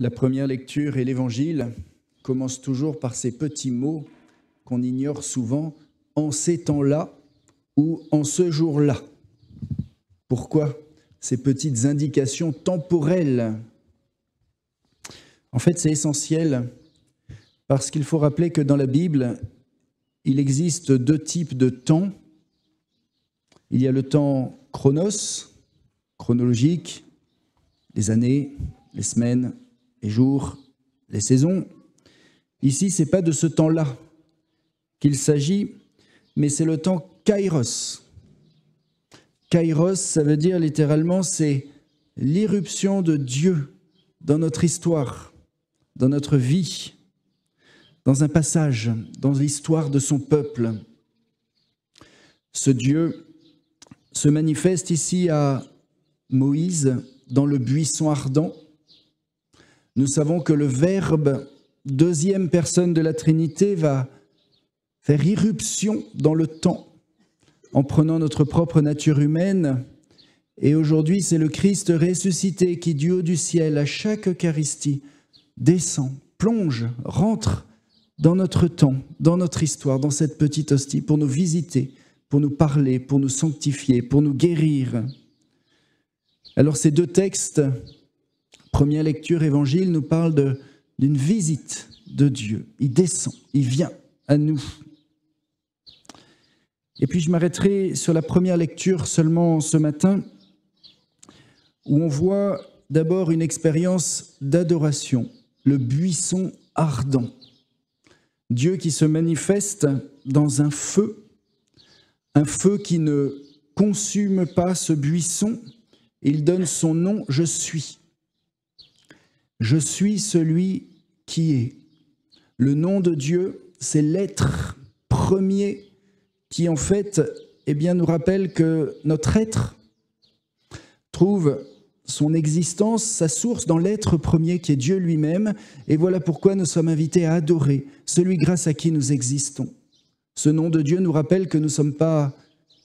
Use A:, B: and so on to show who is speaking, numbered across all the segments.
A: La première lecture et l'Évangile commencent toujours par ces petits mots qu'on ignore souvent, en ces temps-là ou en ce jour-là. Pourquoi ces petites indications temporelles? En fait, c'est essentiel parce qu'il faut rappeler que dans la Bible, il existe deux types de temps. Il y a le temps chronos, chronologique, les années, les semaines, les jours, les saisons. Ici, ce n'est pas de ce temps-là qu'il s'agit, mais c'est le temps kairos. Kairos, ça veut dire littéralement, c'est l'irruption de Dieu dans notre histoire, dans notre vie, dans un passage, dans l'histoire de son peuple. Ce Dieu se manifeste ici à Moïse dans le buisson ardent. Nous savons que le Verbe, deuxième personne de la Trinité, va faire irruption dans le temps en prenant notre propre nature humaine. Et aujourd'hui, c'est le Christ ressuscité qui, du haut du ciel, à chaque Eucharistie, descend, plonge, rentre dans notre temps, dans notre histoire, dans cette petite hostie, pour nous visiter, pour nous parler, pour nous sanctifier, pour nous guérir. Alors ces deux textes, première lecture, Évangile, nous parlent d'une visite de Dieu. Il descend, il vient à nous. Et puis je m'arrêterai sur la première lecture seulement ce matin, où on voit d'abord une expérience d'adoration, le buisson ardent. Dieu qui se manifeste dans un feu qui ne consume pas ce buisson. Il donne son nom, je suis. Je suis celui qui est. Le nom de Dieu, c'est l'être premier qui en fait nous rappelle que notre être trouve son existence, sa source dans l'être premier qui est Dieu lui-même. Et voilà pourquoi nous sommes invités à adorer celui grâce à qui nous existons. Ce nom de Dieu nous rappelle que nous ne sommes pas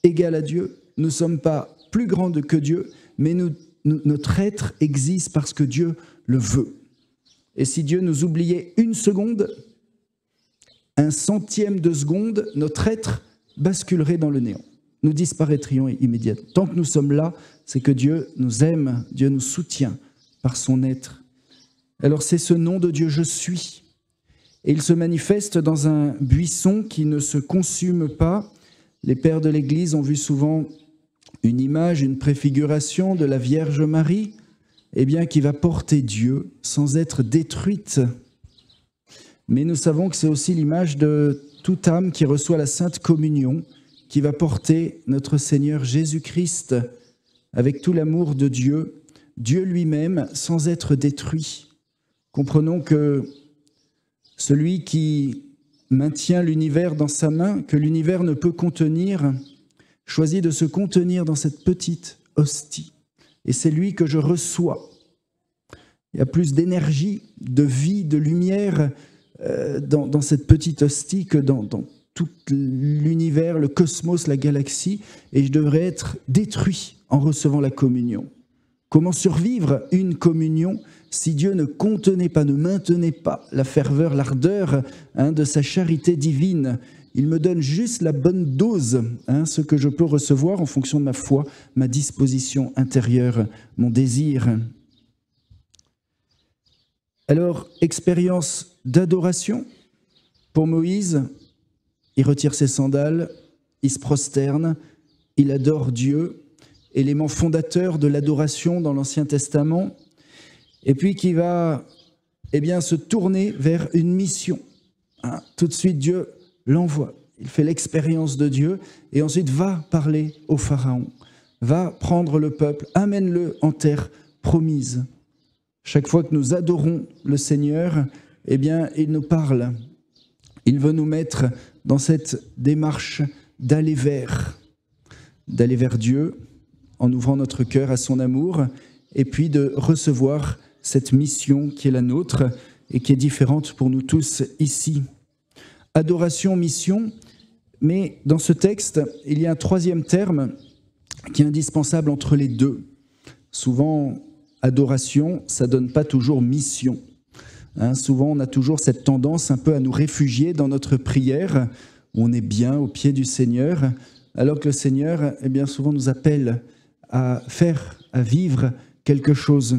A: égaux à Dieu, nous ne sommes pas plus grands que Dieu, mais notre être existe parce que Dieu le veut. Et si Dieu nous oubliait une seconde, un centième de seconde, notre être basculerait dans le néant. Nous disparaîtrions immédiatement. Tant que nous sommes là, c'est que Dieu nous aime, Dieu nous soutient par son être. Alors c'est ce nom de Dieu, je suis. Et il se manifeste dans un buisson qui ne se consume pas. Les pères de l'Église ont vu souvent une image, une préfiguration de la Vierge Marie, qui va porter Dieu sans être détruite. Mais nous savons que c'est aussi l'image de toute âme qui reçoit la Sainte Communion, qui va porter notre Seigneur Jésus-Christ avec tout l'amour de Dieu, Dieu lui-même, sans être détruit. Comprenons que celui qui maintient l'univers dans sa main, que l'univers ne peut contenir, choisit de se contenir dans cette petite hostie. Et c'est lui que je reçois. Il y a plus d'énergie, de vie, de lumière dans cette petite hostie que dans tout l'univers, le cosmos, la galaxie. Et je devrais être détruit en recevant la communion. Comment survivre une communion si Dieu ne contenait pas, ne maintenait pas la ferveur, l'ardeur de sa charité divine? Il me donne juste la bonne dose, ce que je peux recevoir en fonction de ma foi, ma disposition intérieure, mon désir. Alors, expérience d'adoration pour Moïse, il retire ses sandales, il se prosterne, il adore Dieu, élément fondateur de l'adoration dans l'Ancien Testament, et puis qui va se tourner vers une mission. Tout de suite, Dieu l'envoie. Il fait l'expérience de Dieu et ensuite va parler au Pharaon, va prendre le peuple, amène-le en terre promise. Chaque fois que nous adorons le Seigneur, il nous parle. Il veut nous mettre dans cette démarche d'aller vers Dieu en ouvrant notre cœur à son amour et puis de recevoir cette mission qui est la nôtre et qui est différente pour nous tous ici. Adoration, mission, mais dans ce texte, il y a un troisième terme qui est indispensable entre les deux. Souvent, adoration, ça ne donne pas toujours mission. Souvent, on a toujours cette tendance un peu à nous réfugier dans notre prière, où on est bien au pied du Seigneur, alors que le Seigneur, bien souvent, nous appelle à faire, à vivre quelque chose.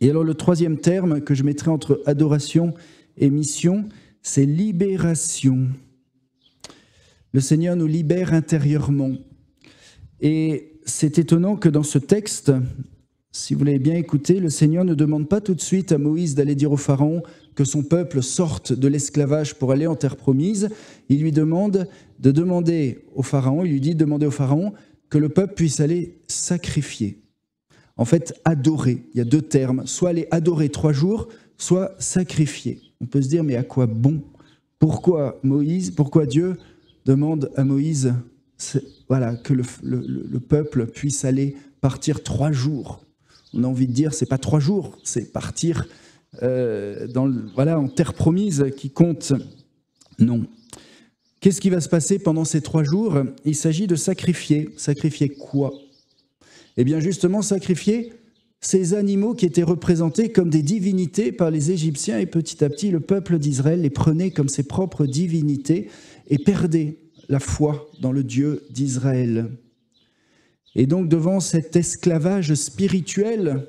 A: Et alors, le troisième terme que je mettrai entre adoration et mission, c'est libération. Le Seigneur nous libère intérieurement. Et c'est étonnant que dans ce texte, si vous l'avez bien écouté, le Seigneur ne demande pas tout de suite à Moïse d'aller dire au Pharaon que son peuple sorte de l'esclavage pour aller en terre promise. Il lui demande de demander au Pharaon, il lui dit de demander au Pharaon que le peuple puisse aller sacrifier. En fait, adorer. Il y a deux termes, soit aller adorer 3 jours, soit sacrifier. On peut se dire, mais à quoi bon ? Pourquoi Dieu demande à Moïse que le peuple puisse aller partir 3 jours ? On a envie de dire, c'est pas 3 jours, c'est partir en terre promise qui compte. Non. Qu'est-ce qui va se passer pendant ces 3 jours ? Il s'agit de sacrifier. Sacrifier quoi ? Eh bien justement, sacrifier ces animaux qui étaient représentés comme des divinités par les Égyptiens, et petit à petit, le peuple d'Israël les prenait comme ses propres divinités et perdait la foi dans le Dieu d'Israël. Et donc, devant cet esclavage spirituel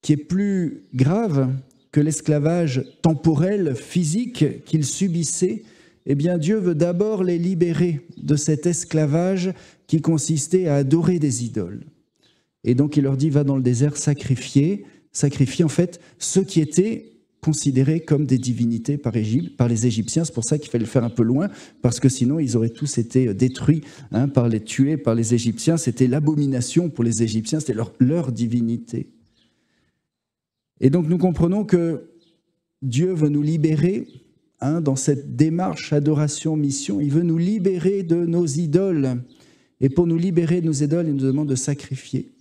A: qui est plus grave que l'esclavage temporel, physique qu'ils subissaient, eh bien, Dieu veut d'abord les libérer de cet esclavage qui consistait à adorer des idoles. Et donc, il leur dit, va dans le désert sacrifier en fait ceux qui étaient considérés comme des divinités par les Égyptiens. C'est pour ça qu'il fallait le faire un peu loin, parce que sinon, ils auraient tous été détruits, tués par les Égyptiens. C'était l'abomination pour les Égyptiens, c'était leur divinité. Et donc, nous comprenons que Dieu veut nous libérer dans cette démarche adoration-mission. Il veut nous libérer de nos idoles. Et pour nous libérer de nos idoles, il nous demande de sacrifier,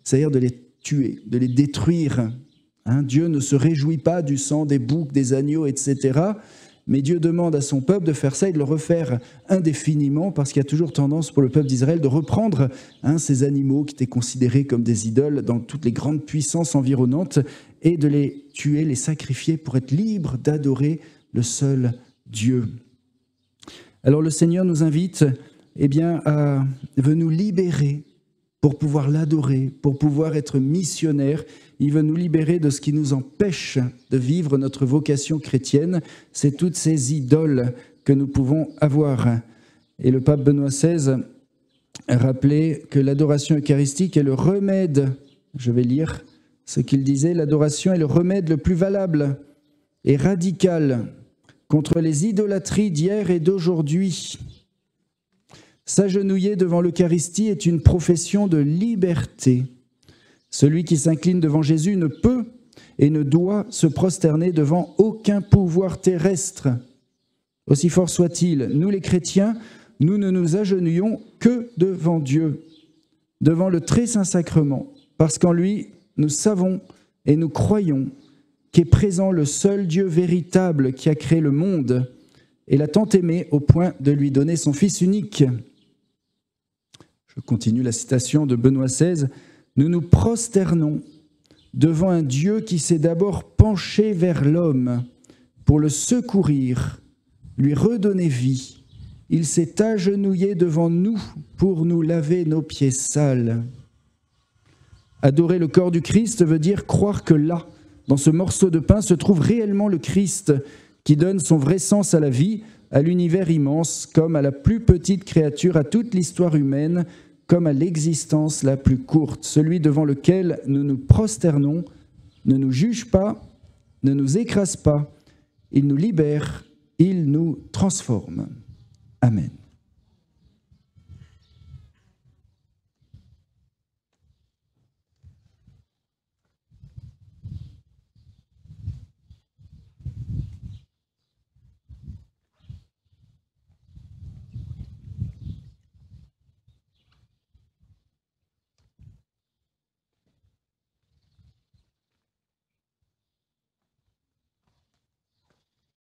A: c'est-à-dire de les tuer, de les détruire. Dieu ne se réjouit pas du sang des boucs, des agneaux, etc. Mais Dieu demande à son peuple de faire ça et de le refaire indéfiniment, parce qu'il y a toujours tendance pour le peuple d'Israël de reprendre ces animaux qui étaient considérés comme des idoles dans toutes les grandes puissances environnantes et de les tuer, les sacrifier pour être libres d'adorer le seul Dieu. Alors le Seigneur nous invite veut nous libérer pour pouvoir l'adorer, pour pouvoir être missionnaire. Il veut nous libérer de ce qui nous empêche de vivre notre vocation chrétienne. C'est toutes ces idoles que nous pouvons avoir. Et le pape Benoît XVI a rappelé que l'adoration eucharistique est le remède, je vais lire ce qu'il disait, l'adoration est le remède le plus valable et radical contre les idolâtries d'hier et d'aujourd'hui. S'agenouiller devant l'Eucharistie est une profession de liberté. Celui qui s'incline devant Jésus ne peut et ne doit se prosterner devant aucun pouvoir terrestre. Aussi fort soit-il, nous les chrétiens, nous ne nous agenouillons que devant Dieu, devant le très saint sacrement, parce qu'en lui, nous savons et nous croyons qu'est présent le seul Dieu véritable qui a créé le monde et l'a tant aimé au point de lui donner son Fils unique. Je continue la citation de Benoît XVI. Nous nous prosternons devant un Dieu qui s'est d'abord penché vers l'homme pour le secourir, lui redonner vie. Il s'est agenouillé devant nous pour nous laver nos pieds sales. Adorer le corps du Christ veut dire croire que là, dans ce morceau de pain, se trouve réellement le Christ qui donne son vrai sens à la vie, à l'univers immense, comme à la plus petite créature, à toute l'histoire humaine, comme à l'existence la plus courte. Celui devant lequel nous nous prosternons ne nous juge pas, ne nous écrase pas, il nous libère, il nous transforme. Amen.